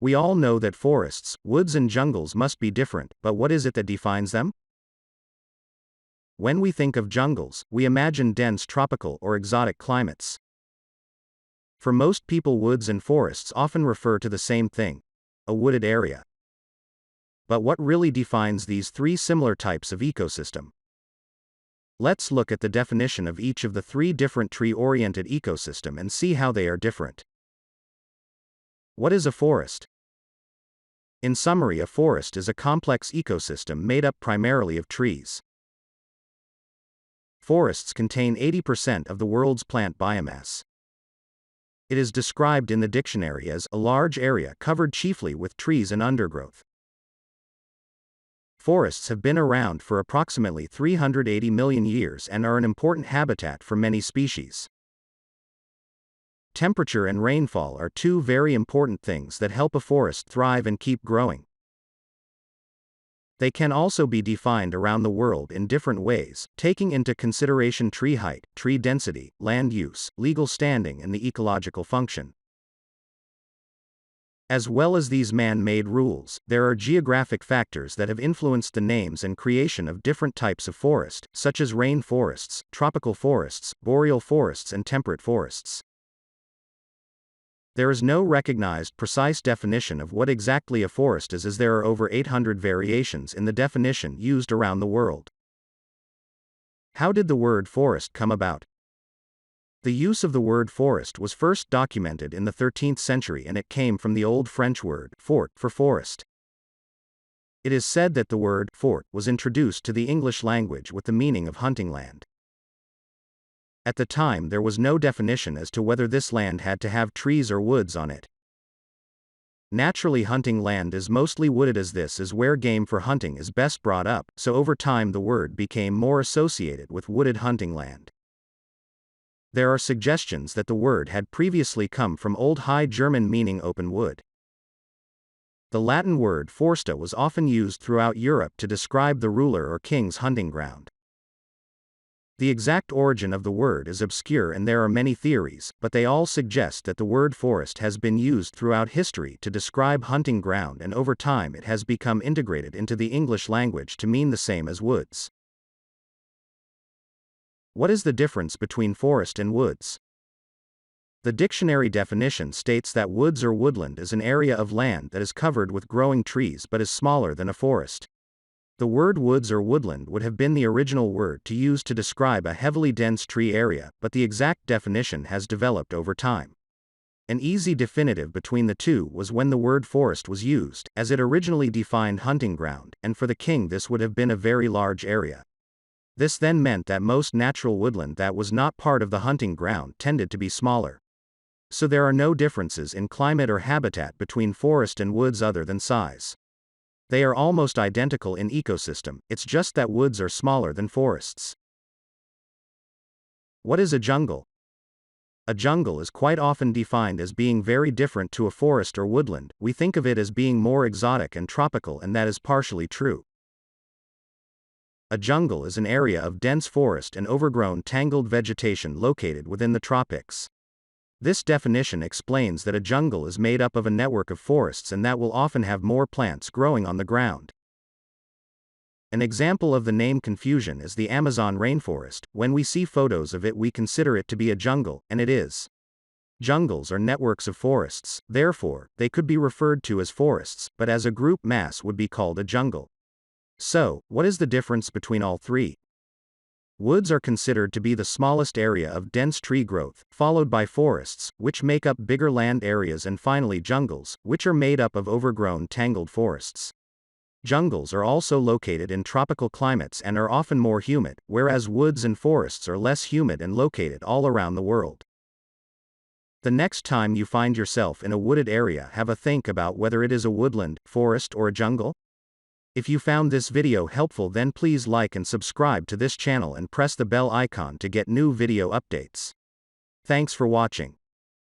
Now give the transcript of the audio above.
We all know that forests, woods and jungles must be different, but what is it that defines them? When we think of jungles, we imagine dense tropical or exotic climates. For most people, woods and forests often refer to the same thing: a wooded area. But what really defines these three similar types of ecosystem? Let's look at the definition of each of the three different tree-oriented ecosystem and see how they are different. What is a forest? In summary, a forest is a complex ecosystem made up primarily of trees. Forests contain 80% of the world's plant biomass. It is described in the dictionary as a large area covered chiefly with trees and undergrowth. Forests have been around for approximately 380 million years and are an important habitat for many species. Temperature and rainfall are two very important things that help a forest thrive and keep growing. They can also be defined around the world in different ways, taking into consideration tree height, tree density, land use, legal standing, and the ecological function. As well as these man-made rules, there are geographic factors that have influenced the names and creation of different types of forest, such as rain forests, tropical forests, boreal forests, and temperate forests. There is no recognized precise definition of what exactly a forest is, as there are over 800 variations in the definition used around the world. How did the word forest come about? The use of the word forest was first documented in the 13th century, and it came from the Old French word fort for forest. It is said that the word fort was introduced to the English language with the meaning of hunting land. At the time, there was no definition as to whether this land had to have trees or woods on it. Naturally, hunting land is mostly wooded, as this is where game for hunting is best brought up, so over time the word became more associated with wooded hunting land. There are suggestions that the word had previously come from Old High German meaning open wood. The Latin word forsta was often used throughout Europe to describe the ruler or king's hunting ground. The exact origin of the word is obscure and there are many theories, but they all suggest that the word forest has been used throughout history to describe hunting ground, and over time it has become integrated into the English language to mean the same as woods. What is the difference between forest and woods? The dictionary definition states that woods or woodland is an area of land that is covered with growing trees but is smaller than a forest. The word woods or woodland would have been the original word to use to describe a heavily dense tree area, but the exact definition has developed over time. An easy definitive between the two was when the word forest was used, as it originally defined hunting ground, and for the king this would have been a very large area. This then meant that most natural woodland that was not part of the hunting ground tended to be smaller. So there are no differences in climate or habitat between forest and woods other than size. They are almost identical in ecosystem, it's just that woods are smaller than forests. What is a jungle? A jungle is quite often defined as being very different to a forest or woodland. We think of it as being more exotic and tropical, and that is partially true. A jungle is an area of dense forest and overgrown tangled vegetation located within the tropics. This definition explains that a jungle is made up of a network of forests and that will often have more plants growing on the ground. An example of the name confusion is the Amazon rainforest. When we see photos of it, we consider it to be a jungle, and it is. Jungles are networks of forests, therefore, they could be referred to as forests, but as a group mass would be called a jungle. So, what is the difference between all three? Woods are considered to be the smallest area of dense tree growth, followed by forests, which make up bigger land areas, and finally jungles, which are made up of overgrown tangled forests. Jungles are also located in tropical climates and are often more humid, whereas woods and forests are less humid and located all around the world. The next time you find yourself in a wooded area, have a think about whether it is a woodland, forest, or a jungle. If you found this video helpful, then please like and subscribe to this channel and press the bell icon to get new video updates. Thanks for watching.